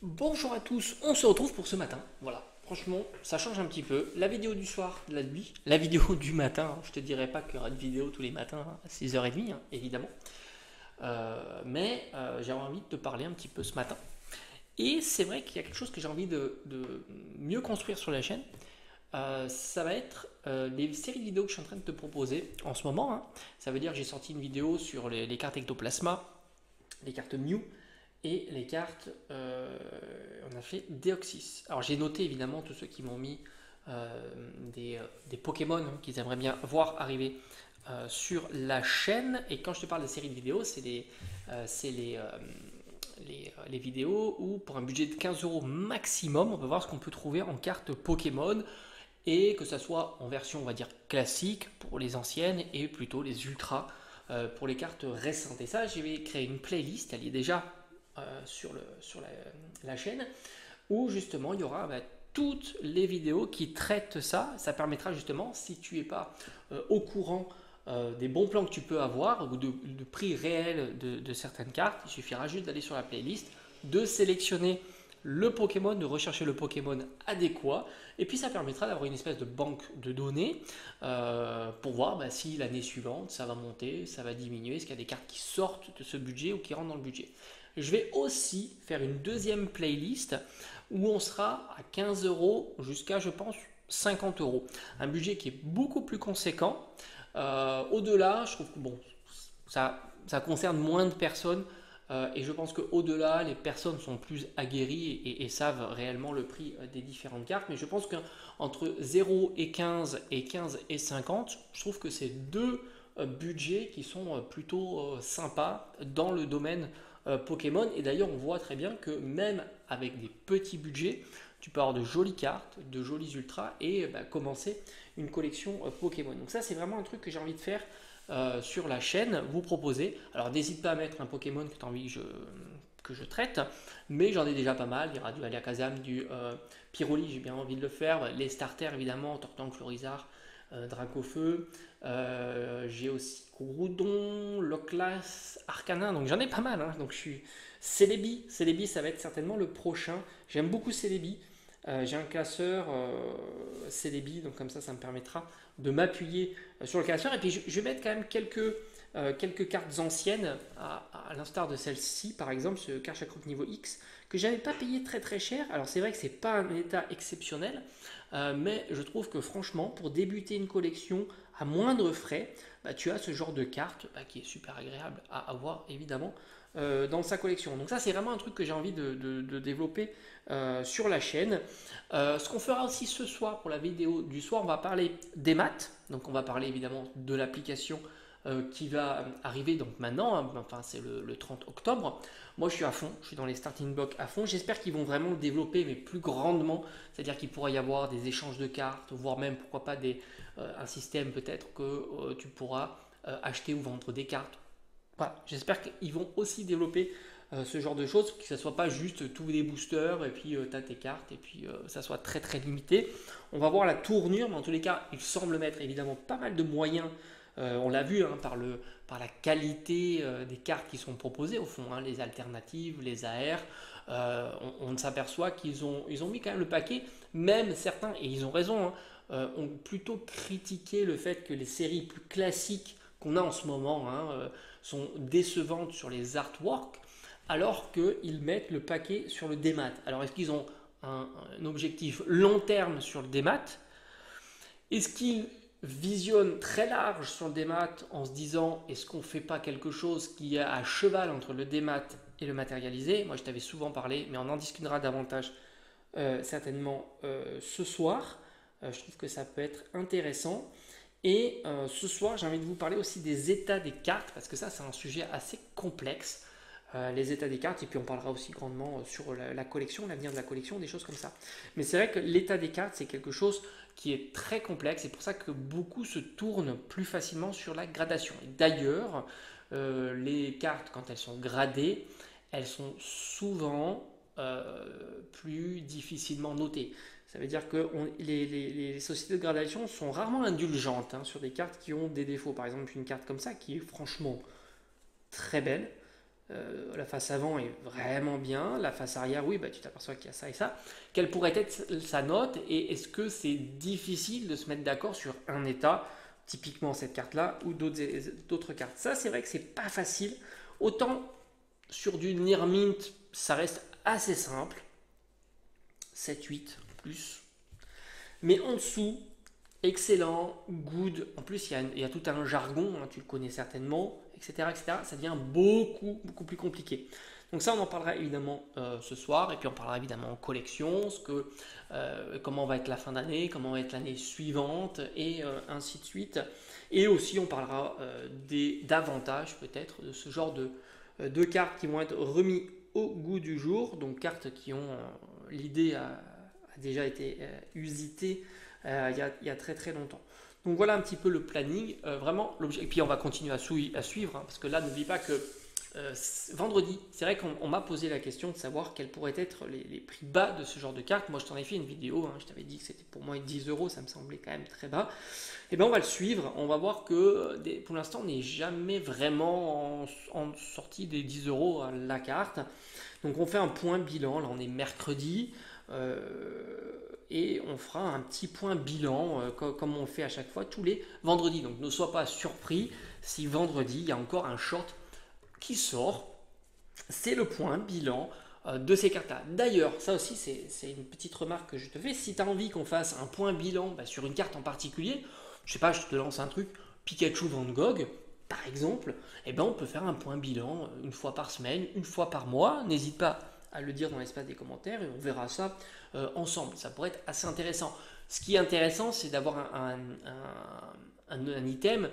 Bonjour à tous, on se retrouve pour ce matin. Voilà, franchement, ça change un petit peu. La vidéo du soir, de la nuit, la vidéo du matin. Je te dirais pas qu'il y aura de vidéo tous les matins à 6h30, évidemment. Mais j'avais envie de te parler un petit peu ce matin. Et c'est vrai qu'il y a quelque chose que j'ai envie de mieux construire sur la chaîne. Ça va être les séries de vidéos que je suis en train de te proposer en ce moment, hein. Ça veut dire que j'ai sorti une vidéo sur les cartes ectoplasma, les cartes Mew et les cartes, on a fait Deoxys. Alors j'ai noté évidemment tous ceux qui m'ont mis des Pokémon qu'ils aimeraient bien voir arriver sur la chaîne. Et quand je te parle des séries de vidéos, c'est les vidéos où pour un budget de 15 euros maximum, on peut voir ce qu'on peut trouver en cartes Pokémon. Et que ça soit en version, on va dire, classique pour les anciennes et plutôt les ultras pour les cartes récentes. Et ça, je vais créer une playlist, elle y est déjà sur la chaîne, où justement il y aura toutes les vidéos qui traitent ça. Ça permettra justement, si tu n'es pas au courant des bons plans que tu peux avoir ou de prix réel de certaines cartes, il suffira juste d'aller sur la playlist, de sélectionner le Pokémon, de rechercher le Pokémon adéquat, et puis ça permettra d'avoir une espèce de banque de données pour voir si l'année suivante ça va monter, ça va diminuer, est-ce qu'il y a des cartes qui sortent de ce budget ou qui rentrent dans le budget. Je vais aussi faire une deuxième playlist où on sera à 15 euros jusqu'à, je pense, 50 euros. Un budget qui est beaucoup plus conséquent. Au-delà, je trouve que bon, ça concerne moins de personnes. Et je pense qu'au-delà, les personnes sont plus aguerries et savent réellement le prix des différentes cartes. Mais je pense qu'entre 0 et 15 et 15 et 50, je trouve que c'est deux budgets qui sont plutôt sympas dans le domaine Pokémon. Et d'ailleurs, on voit très bien que même avec des petits budgets, tu peux avoir de jolies cartes, de jolis ultras et commencer une collection Pokémon. Donc ça, c'est vraiment un truc que j'ai envie de faire sur la chaîne, vous proposer. Alors n'hésite pas à mettre un Pokémon que tu as envie que je traite, mais j'en ai déjà pas mal. Il y aura du Alakazam, du Pyroli, j'ai bien envie de le faire. Les starters évidemment, Tortank, Florizard, Dracofeu. J'ai aussi Groudon, Loclas, Arcanin, donc j'en ai pas mal, hein. Donc je suis Celebi. Celebi, ça va être certainement le prochain. J'aime beaucoup Celebi. J'ai un classeur Celebi, donc comme ça me permettra de m'appuyer sur le classeur. Et puis je vais mettre quand même quelques cartes anciennes, à l'instar de celle-ci, par exemple, ce Karchakrup niveau X, que j'avais pas payé très très cher. Alors c'est vrai que c'est pas un état exceptionnel, mais je trouve que franchement, pour débuter une collection à moindre frais, tu as ce genre de carte qui est super agréable à avoir évidemment dans sa collection. Donc ça c'est vraiment un truc que j'ai envie de développer sur la chaîne. Ce qu'on fera aussi ce soir pour la vidéo du soir, on va parler des maths. Donc on va parler évidemment de l'application qui va arriver donc maintenant, hein. Enfin c'est le 30 octobre. Moi je suis à fond, je suis dans les starting blocks à fond. J'espère qu'ils vont vraiment le développer mais plus grandement, c'est-à-dire qu'il pourra y avoir des échanges de cartes, voire même pourquoi pas un système peut-être que tu pourras acheter ou vendre des cartes. Voilà, j'espère qu'ils vont aussi développer ce genre de choses, que ça soit pas juste tous des boosters et puis tu as tes cartes et puis ça soit très très limité. On va voir la tournure, mais en tous les cas, ils semblent mettre évidemment pas mal de moyens. On l'a vu hein, par la qualité des cartes qui sont proposées au fond, hein, les alternatives, les AR. On s'aperçoit ils ont mis quand même le paquet, même certains, et ils ont raison, hein, ont plutôt critiqué le fait que les séries plus classiques qu'on a en ce moment sont décevantes sur les artworks, alors qu'ils mettent le paquet sur le démat. Alors est-ce qu'ils ont un objectif long terme sur le démat? Est-ce qu'ils visionnent très large sur le démat en se disant est-ce qu'on ne fait pas quelque chose qui est à cheval entre le démat et le matérialisé? Moi je t'avais souvent parlé, mais on en discutera davantage certainement ce soir. Je trouve que ça peut être intéressant. Et ce soir, j'ai envie de vous parler aussi des états des cartes, parce que ça, c'est un sujet assez complexe, les états des cartes, et puis on parlera aussi grandement sur la collection, l'avenir de la collection, des choses comme ça. Mais c'est vrai que l'état des cartes, c'est quelque chose qui est très complexe, c'est pour ça que beaucoup se tournent plus facilement sur la gradation. Et d'ailleurs, les cartes, quand elles sont gradées, elles sont souvent plus difficilement notées. Ça veut dire que les sociétés de gradation sont rarement indulgentes sur des cartes qui ont des défauts. Par exemple, une carte comme ça qui est franchement très belle, La face avant est vraiment bien. La face arrière, oui, bah, tu t'aperçois qu'il y a ça et ça. Quelle pourrait être sa note et est-ce que c'est difficile de se mettre d'accord sur un état, typiquement cette carte-là ou d'autres cartes? Ça, c'est vrai que c'est pas facile. Autant sur du Near Mint, ça reste assez simple. 7, 8 plus. Mais en dessous, excellent, good. En plus, il y a tout un jargon, hein, tu le connais certainement, etc., etc. Ça devient beaucoup, beaucoup plus compliqué. Donc ça, on en parlera évidemment ce soir, et puis on parlera évidemment en collection, comment va être la fin d'année, comment va être l'année suivante, et ainsi de suite. Et aussi, on parlera d'avantages peut-être de ce genre de cartes qui vont être remis au goût du jour, donc cartes qui ont l'idée a déjà été usitée il y a très très longtemps. Donc voilà un petit peu le planning, vraiment l'objet. Et puis on va continuer à suivre, hein, parce que là n'oublie pas que vendredi, c'est vrai qu'on m'a posé la question de savoir quels pourraient être les prix bas de ce genre de carte. Moi je t'en ai fait une vidéo, hein, je t'avais dit que c'était pour moi 10 euros, ça me semblait quand même très bas. Et bien on va le suivre, on va voir que pour l'instant on n'est jamais vraiment en sortie des 10 euros à la carte. Donc on fait un point bilan, là on est mercredi. Et on fera un petit point bilan comme on le fait à chaque fois tous les vendredis. Donc ne sois pas surpris si vendredi il y a encore un short qui sort. C'est le point bilan de ces cartes-là. D'ailleurs, ça aussi c'est une petite remarque que je te fais. Si tu as envie qu'on fasse un point bilan sur une carte en particulier, je sais pas, je te lance un truc, Pikachu Van Gogh, par exemple, eh ben on peut faire un point bilan une fois par semaine, une fois par mois. N'hésite pas à le dire dans l'espace des commentaires et on verra ça ensemble. Ça pourrait être assez intéressant. Ce qui est intéressant, c'est d'avoir un item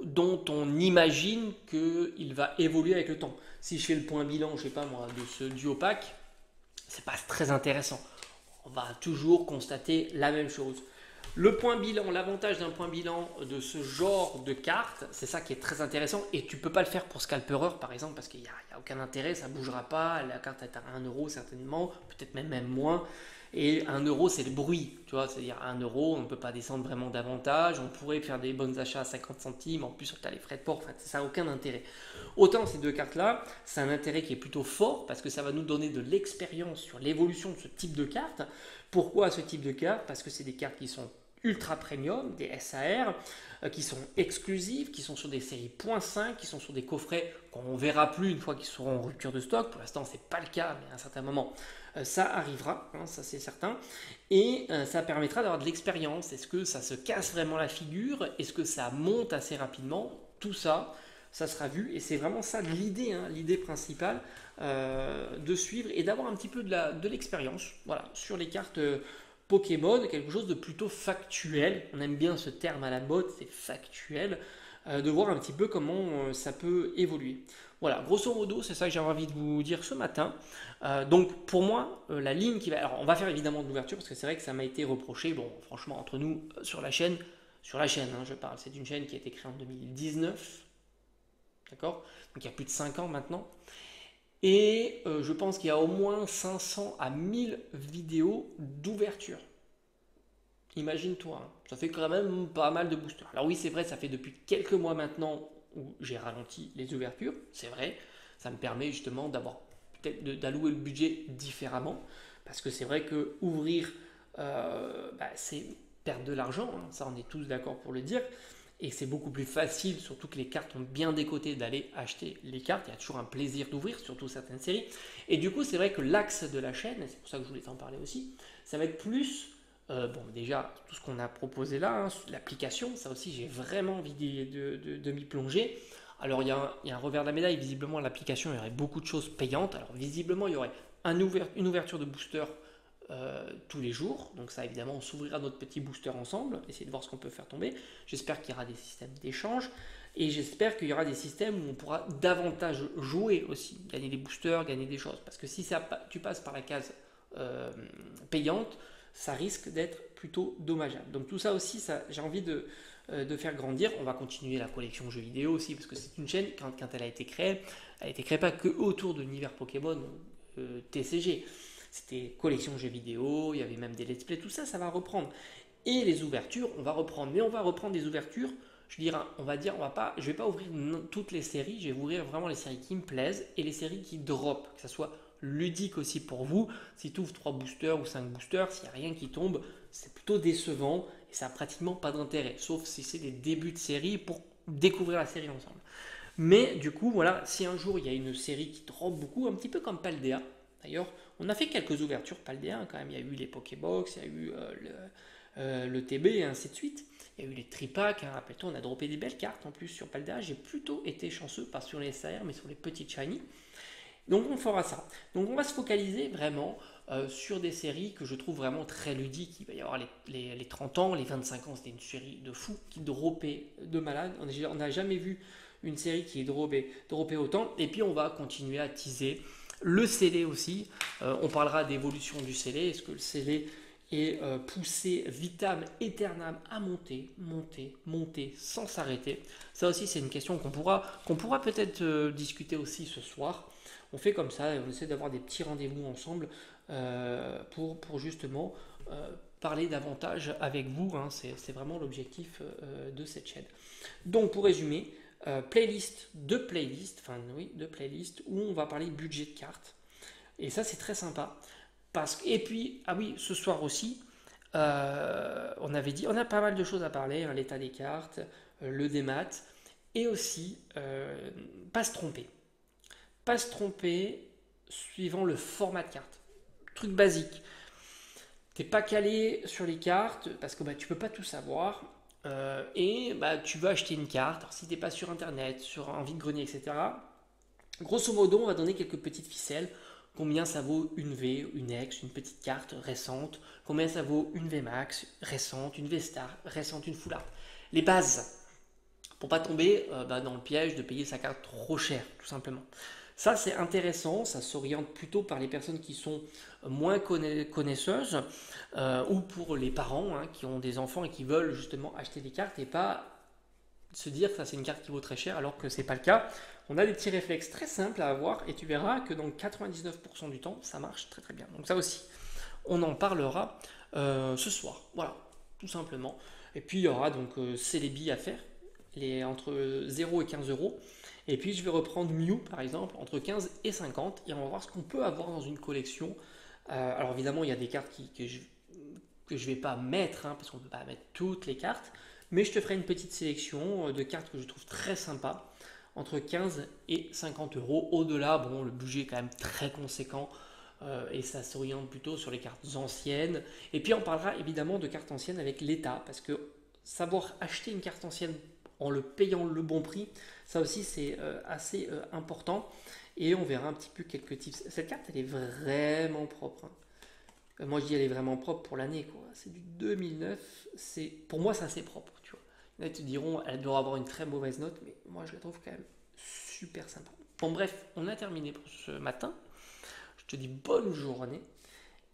dont on imagine qu'il va évoluer avec le temps. Si je fais le point bilan, je sais pas moi, de ce duo pack, c'est pas très intéressant. On va toujours constater la même chose. Le point bilan, l'avantage d'un point bilan de ce genre de carte, c'est ça qui est très intéressant. Et tu peux pas le faire pour Scalperer par exemple, parce qu'il n'y a aucun intérêt, ça ne bougera pas. La carte est à 1 euro certainement, peut-être même moins. Et 1 euro, c'est le bruit, tu vois, c'est-à-dire 1 euro, on ne peut pas descendre vraiment davantage. On pourrait faire des bons achats à 50 centimes, en plus, on a les frais de port, enfin, ça n'a aucun intérêt. Autant ces deux cartes-là, c'est un intérêt qui est plutôt fort parce que ça va nous donner de l'expérience sur l'évolution de ce type de carte. Pourquoi ce type de carte? Parce que c'est des cartes qui sont ultra premium, des SAR, qui sont exclusives, qui sont sur des séries .5, qui sont sur des coffrets qu'on ne verra plus une fois qu'ils seront en rupture de stock. Pour l'instant, ce n'est pas le cas, mais à un certain moment, ça arrivera, hein, ça c'est certain. Et ça permettra d'avoir de l'expérience. Est-ce que ça se casse vraiment la figure? Est-ce que ça monte assez rapidement? Tout ça, ça sera vu. Et c'est vraiment ça l'idée, hein, l'idée principale de suivre et d'avoir un petit peu de l'expérience, voilà, sur les cartes Pokémon, quelque chose de plutôt factuel. On aime bien ce terme à la mode, c'est factuel. De voir un petit peu comment ça peut évoluer. Voilà, grosso modo, c'est ça que j'avais envie de vous dire ce matin. Donc pour moi, la ligne qui va... Alors on va faire évidemment de l'ouverture parce que c'est vrai que ça m'a été reproché. Bon, franchement, entre nous, sur la chaîne, hein, je parle, c'est une chaîne qui a été créée en 2019. D'accord? Donc il y a plus de 5 ans maintenant. Et je pense qu'il y a au moins 500 à 1000 vidéos d'ouverture. Imagine-toi, hein, ça fait quand même pas mal de boosters. Alors oui, c'est vrai, ça fait depuis quelques mois maintenant où j'ai ralenti les ouvertures, c'est vrai. Ça me permet justement d'avoir peut-être d'allouer le budget différemment. Parce que c'est vrai que ouvrir, c'est perdre de l'argent, hein, ça on est tous d'accord pour le dire. Et c'est beaucoup plus facile, surtout que les cartes ont bien décoté, d'aller acheter les cartes. Il y a toujours un plaisir d'ouvrir, surtout certaines séries. Et du coup, c'est vrai que l'axe de la chaîne, et c'est pour ça que je voulais t'en parler aussi, ça va être plus, déjà, tout ce qu'on a proposé là, hein, l'application, ça aussi, j'ai vraiment envie de m'y plonger. Alors, il y a un revers de la médaille, visiblement, l'application, il y aurait beaucoup de choses payantes. Alors, visiblement, il y aurait une ouverture de booster tous les jours. Donc ça, évidemment, on s'ouvrira notre petit booster ensemble, essayer de voir ce qu'on peut faire tomber. J'espère qu'il y aura des systèmes d'échange et j'espère qu'il y aura des systèmes où on pourra davantage jouer aussi, gagner des boosters, gagner des choses. Parce que si tu passes par la case payante, ça risque d'être plutôt dommageable. Donc tout ça aussi, j'ai envie de faire grandir. On va continuer la collection jeux vidéo aussi, parce que c'est une chaîne, quand elle a été créée pas que autour de l'univers Pokémon TCG. C'était collection jeux vidéo, il y avait même des let's play, tout ça, ça va reprendre. Et les ouvertures, on va reprendre. Mais on va reprendre des ouvertures Je veux dire, on va dire, je vais pas ouvrir toutes les séries, je vais ouvrir vraiment les séries qui me plaisent et les séries qui drop, que ça soit ludique aussi pour vous. Si tu ouvres 3 boosters ou 5 boosters, s'il n'y a rien qui tombe, c'est plutôt décevant et ça n'a pratiquement pas d'intérêt, sauf si c'est des débuts de série pour découvrir la série ensemble. Mais du coup, voilà, si un jour il y a une série qui drop beaucoup, un petit peu comme Paldea, d'ailleurs, on a fait quelques ouvertures Paldea quand même, il y a eu les Pokébox, il y a eu le TB et ainsi de suite. Il y a eu les tripacks, hein, rappelle-toi, on a droppé des belles cartes en plus sur Paldea. J'ai plutôt été chanceux, pas sur les SAR, mais sur les petites shiny. Donc on fera ça. Donc on va se focaliser vraiment sur des séries que je trouve vraiment très ludiques. Il va y avoir les 30 ans, les 25 ans, c'était une série de fous qui droppait de malade. On n'a jamais vu une série qui est droppée autant. Et puis on va continuer à teaser le scellé aussi. On parlera d'évolution du scellé. Est-ce que le scellé est poussé vitam aeternam à monter sans s'arrêter? Ça aussi c'est une question qu'on pourra peut-être discuter aussi ce soir. On fait comme ça, on essaie d'avoir des petits rendez-vous ensemble pour justement parler davantage avec vous. Hein. C'est vraiment l'objectif de cette chaîne. Donc pour résumer, playlist de playlist, où on va parler budget de cartes. Et ça c'est très sympa. Et puis, ah oui, ce soir aussi, on avait dit, on a pas mal de choses à parler, hein, l'état des cartes, le démat, et aussi pas se tromper. Pas se tromper suivant le format de carte. Truc basique. T'es pas calé sur les cartes parce que tu peux pas tout savoir et tu veux acheter une carte. Alors, si t'es pas sur internet, sur un vide-grenier, etc. Grosso modo, on va donner quelques petites ficelles. Combien ça vaut une V, une X, une petite carte récente. Combien ça vaut une V Max récente, une V Star récente, une Full Art. Les bases pour pas tomber dans le piège de payer sa carte trop cher, tout simplement. Ça, c'est intéressant, ça s'oriente plutôt par les personnes qui sont moins connaisseuses ou pour les parents hein, qui ont des enfants et qui veulent justement acheter des cartes et pas se dire que ça c'est une carte qui vaut très cher alors que c'est pas le cas. On a des petits réflexes très simples à avoir et tu verras que dans 99% du temps, ça marche très très bien. Donc ça aussi, on en parlera ce soir. Voilà, tout simplement. Et puis il y aura donc Celebi à faire, entre 0 et 15 euros. Et puis je vais reprendre Mew par exemple entre 15 et 50 et on va voir ce qu'on peut avoir dans une collection. Alors évidemment il y a des cartes que je vais pas mettre hein, parce qu'on ne peut pas mettre toutes les cartes, mais je te ferai une petite sélection de cartes que je trouve très sympa entre 15 et 50 euros. Au-delà, bon, le budget est quand même très conséquent et ça s'oriente plutôt sur les cartes anciennes. Et puis on parlera évidemment de cartes anciennes avec l'État parce que savoir acheter une carte ancienne en le payant le bon prix, ça aussi c'est assez important et on verra un petit peu quelques tips. Cette carte elle est vraiment propre. Hein. Moi je dis elle est vraiment propre pour l'année quoi. C'est du 2009, pour moi c'est assez propre. Tu vois. Il y en a qui te diront elle doit avoir une très mauvaise note, mais moi je la trouve quand même super sympa. Bon bref, on a terminé pour ce matin. Je te dis bonne journée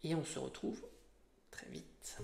et on se retrouve très vite.